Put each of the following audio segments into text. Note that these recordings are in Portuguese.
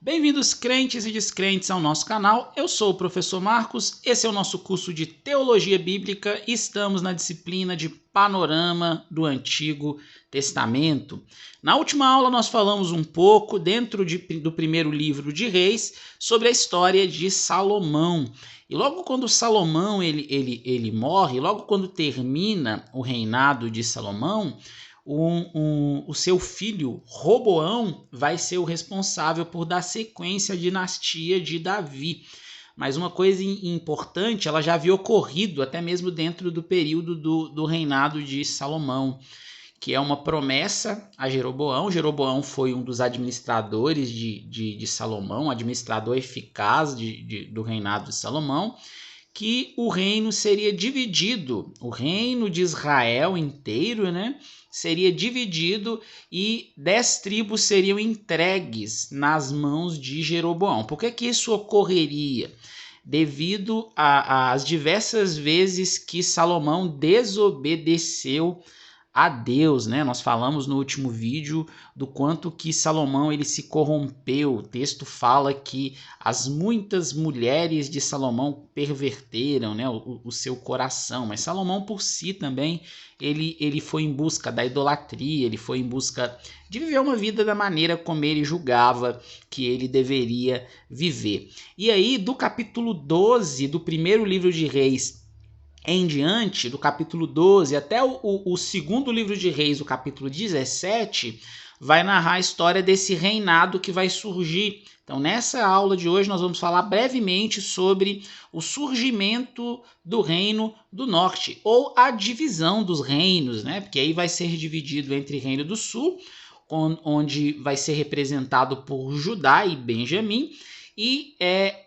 Bem-vindos, crentes e descrentes, ao nosso canal. Eu sou o professor Marcos, esse é o nosso curso de Teologia Bíblica e estamos na disciplina de Panorama do Antigo Testamento. Na última aula nós falamos um pouco, dentro do primeiro livro de Reis, sobre a história de Salomão. E logo quando Salomão ele morre, logo quando termina o reinado de Salomão, o seu filho Roboão vai ser o responsável por dar sequência à dinastia de Davi. Mas uma coisa importante, ela já havia ocorrido até mesmo dentro do período do reinado de Salomão, que é uma promessa a Jeroboão. Jeroboão foi um dos administradores de Salomão, administrador eficaz do reinado de Salomão, que o reino seria dividido, o reino de Israel inteiro, né, seria dividido e 10 tribos seriam entregues nas mãos de Jeroboão. Por que isso ocorreria? Devido às diversas vezes que Salomão desobedeceu a Deus, né? Nós falamos no último vídeo do quanto que Salomão ele se corrompeu. O texto fala que as muitas mulheres de Salomão perverteram, né, o seu coração, mas Salomão por si também ele foi em busca da idolatria, ele foi em busca de viver uma vida da maneira como ele julgava que ele deveria viver. E aí do capítulo 12 do primeiro livro de Reis em diante, do capítulo 12 até o segundo livro de Reis, o capítulo 17, vai narrar a história desse reinado que vai surgir. Então, nessa aula de hoje, nós vamos falar brevemente sobre o surgimento do Reino do Norte, ou a divisão dos reinos, né? Porque aí vai ser dividido entre Reino do Sul, onde vai ser representado por Judá e Benjamim, e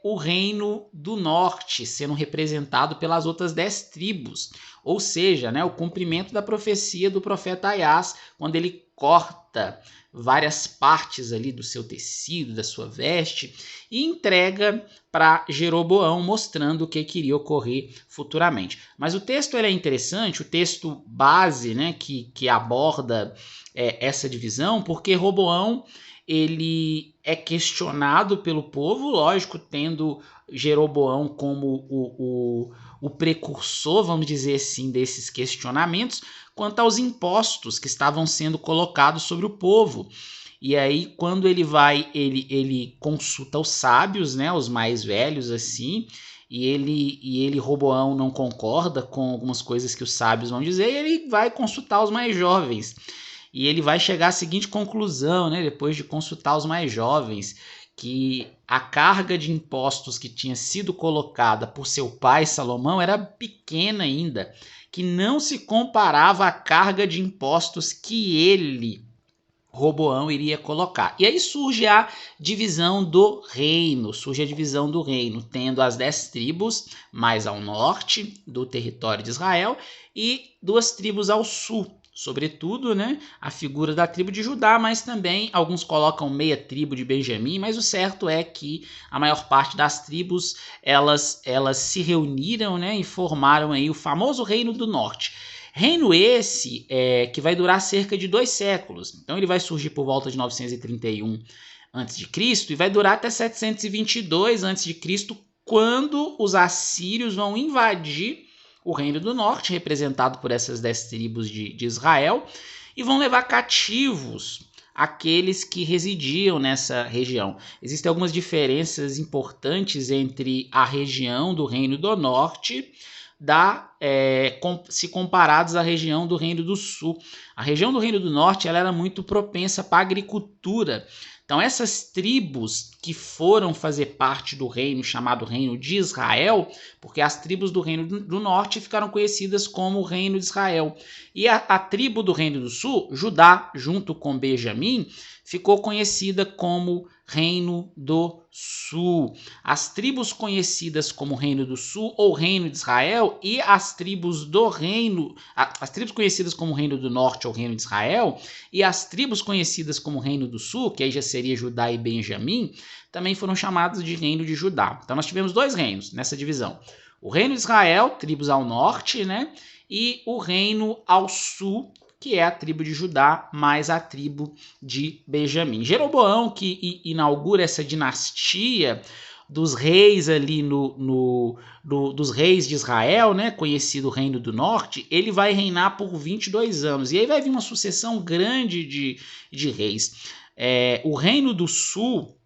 o Reino do Norte sendo representado pelas outras 10 tribos, ou seja, né, o cumprimento da profecia do profeta Aias, quando ele corta várias partes ali do seu tecido, da sua veste, e entrega para Jeroboão, mostrando o que iria ocorrer futuramente. Mas o texto é interessante, o texto base, né, que aborda essa divisão, porque Roboão ele é questionado pelo povo, lógico, tendo Jeroboão como o precursor, vamos dizer assim, desses questionamentos, quanto aos impostos que estavam sendo colocados sobre o povo. E aí, quando ele vai, ele consulta os sábios, né, os mais velhos, assim, e ele, Roboão, não concorda com algumas coisas que os sábios vão dizer, e ele vai consultar os mais jovens. E ele vai chegar à seguinte conclusão, né, depois de consultar os mais jovens, que a carga de impostos que tinha sido colocada por seu pai Salomão era pequena ainda, que não se comparava à carga de impostos que ele, Roboão, iria colocar. E aí surge a divisão do reino, tendo as 10 tribos mais ao norte do território de Israel e 2 tribos ao sul. Sobretudo, né, a figura da tribo de Judá, mas também alguns colocam meia tribo de Benjamim, mas o certo é que a maior parte das tribos elas se reuniram, né, e formaram aí o famoso Reino do Norte. Reino esse que vai durar cerca de 2 séculos. Então ele vai surgir por volta de 931 a.C. e vai durar até 722 a.C., quando os assírios vão invadir o Reino do Norte, representado por essas 10 tribos de Israel, e vão levar cativos aqueles que residiam nessa região. Existem algumas diferenças importantes entre a região do Reino do Norte se comparados à região do Reino do Sul. A região do Reino do Norte ela era muito propensa para a agricultura. Então essas tribos que foram fazer parte do reino chamado Reino de Israel, porque as tribos do Reino do Norte ficaram conhecidas como o Reino de Israel. E a tribo do Reino do Sul, Judá, junto com Benjamim, ficou conhecida como Reino do Sul. As tribos conhecidas como Reino do Sul ou Reino de Israel e as tribos do reino, as tribos conhecidas como Reino do Norte ou Reino de Israel e as tribos conhecidas como Reino do Sul, que aí já seria Judá e Benjamim, também foram chamados de Reino de Judá. Então nós tivemos 2 reinos nessa divisão. O Reino de Israel, tribos ao norte, né? E o reino ao sul, que é a tribo de Judá mais a tribo de Benjamim. Jeroboão, que inaugura essa dinastia dos reis ali dos reis de Israel, né, conhecido Reino do Norte, ele vai reinar por 22 anos. E aí vai vir uma sucessão grande de reis. O Reino do Sul,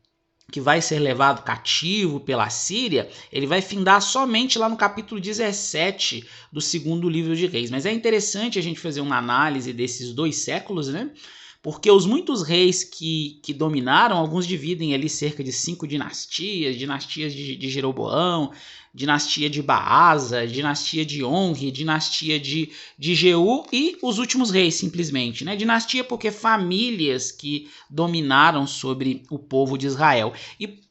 que vai ser levado cativo pela Síria, ele vai findar somente lá no capítulo 17 do segundo livro de Reis. Mas é interessante a gente fazer uma análise desses 2 séculos, né? Porque os muitos reis que dominaram, alguns dividem ali cerca de 5 dinastias, dinastias de Jeroboão, dinastia de Baasa, dinastia de Onri, dinastia de Jeú e os últimos reis, simplesmente, né? Dinastia porque famílias que dominaram sobre o povo de Israel. E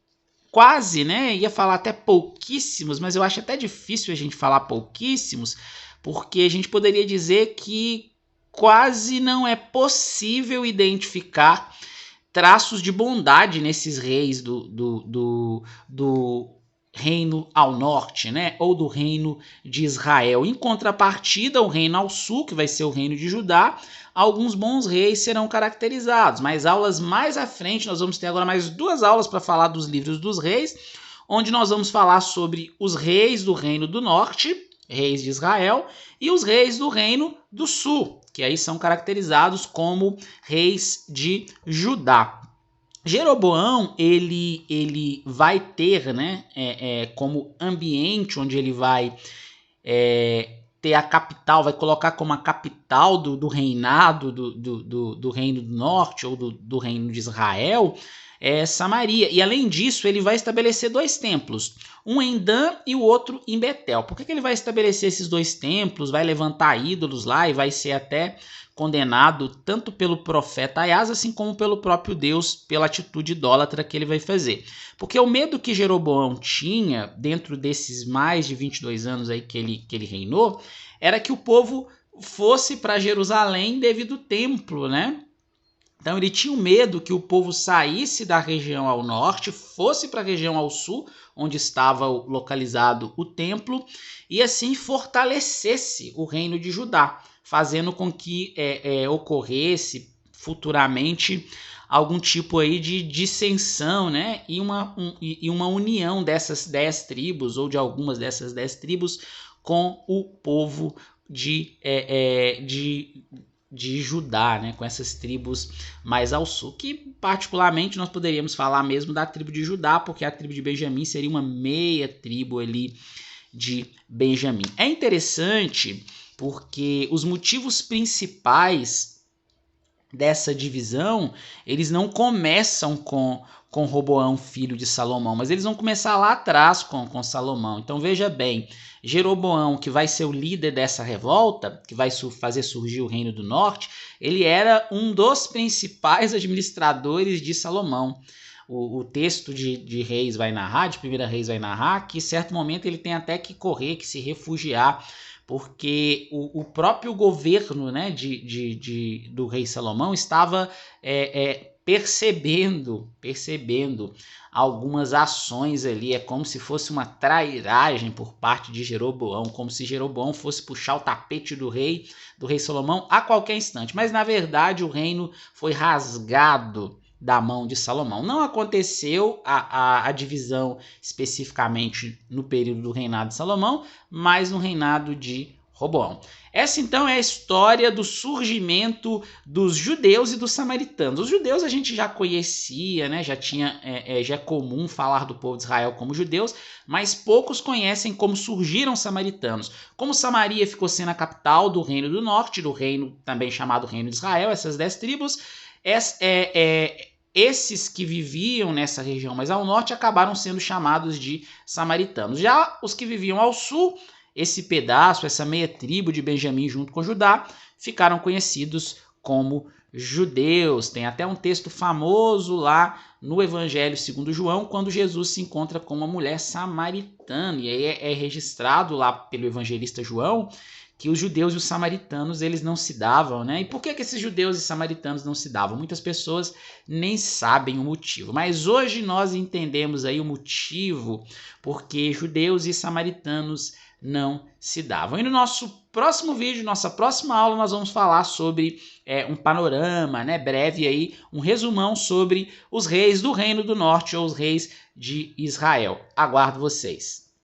quase, né? Ia falar até pouquíssimos, mas eu acho até difícil a gente falar pouquíssimos, porque a gente poderia dizer que quase não é possível identificar traços de bondade nesses reis do reino ao norte, né? Ou do reino de Israel. Em contrapartida, o reino ao sul, que vai ser o reino de Judá, alguns bons reis serão caracterizados. Mas aulas mais à frente, nós vamos ter agora mais 2 aulas para falar dos livros dos reis, onde nós vamos falar sobre os reis do reino do norte, reis de Israel, e os reis do reino do sul, que aí são caracterizados como reis de Judá. Jeroboão, ele vai ter, né, como ambiente onde ele vai ter a capital, vai colocar como a capital do reinado do reino do norte ou do reino de Israel, Samaria. E além disso, ele vai estabelecer 2 templos, um em Dan e o outro em Betel. Por que ele vai estabelecer esses 2 templos? Vai levantar ídolos lá e vai ser até condenado tanto pelo profeta Aias, assim como pelo próprio Deus, pela atitude idólatra que ele vai fazer. Porque o medo que Jeroboão tinha, dentro desses mais de 22 anos aí que ele reinou, era que o povo fosse para Jerusalém devido ao templo, né? Então ele tinha o medo que o povo saísse da região ao norte, fosse para a região ao sul, onde estava localizado o templo, e assim fortalecesse o reino de Judá, fazendo com que ocorresse futuramente algum tipo aí de dissensão, né? E uma união dessas 10 tribos, ou de algumas dessas 10 tribos, com o povo de Judá, né, com essas tribos mais ao sul, que particularmente nós poderíamos falar mesmo da tribo de Judá, porque a tribo de Benjamim seria uma meia tribo ali de Benjamim. É interessante porque os motivos principais dessa divisão, eles não começam com Roboão, filho de Salomão, mas eles vão começar lá atrás com Salomão. Então veja bem, Jeroboão, que vai ser o líder dessa revolta, que vai fazer surgir o Reino do Norte, ele era um dos principais administradores de Salomão. O texto de Reis vai narrar, de 1 Reis vai narrar, que em certo momento ele tem até que correr, que se refugiar, porque o próprio governo, né, do rei Salomão estava percebendo algumas ações ali. É como se fosse uma trairagem por parte de Jeroboão, como se Jeroboão fosse puxar o tapete do rei Salomão a qualquer instante. Mas na verdade o reino foi rasgado da mão de Salomão. Não aconteceu a divisão especificamente no período do reinado de Salomão, mas no reinado de Roboão. Essa então é a história do surgimento dos judeus e dos samaritanos. Os judeus a gente já conhecia, né? Já é comum falar do povo de Israel como judeus, mas poucos conhecem como surgiram os samaritanos. Como Samaria ficou sendo a capital do reino do norte, do reino também chamado reino de Israel, essas 10 tribos, esses que viviam nessa região mais ao norte acabaram sendo chamados de samaritanos. Já os que viviam ao sul, esse pedaço, essa meia tribo de Benjamim junto com Judá, ficaram conhecidos como judeus. Tem até um texto famoso lá no Evangelho segundo João, quando Jesus se encontra com uma mulher samaritana. E aí é registrado lá pelo evangelista João que os judeus e os samaritanos eles não se davam, né? E por que esses judeus e samaritanos não se davam? Muitas pessoas nem sabem o motivo, mas hoje nós entendemos aí o motivo porque judeus e samaritanos não se davam. E no nosso próximo vídeo, nossa próxima aula, nós vamos falar sobre um panorama, né, breve aí, um resumão sobre os reis do Reino do Norte ou os reis de Israel. Aguardo vocês.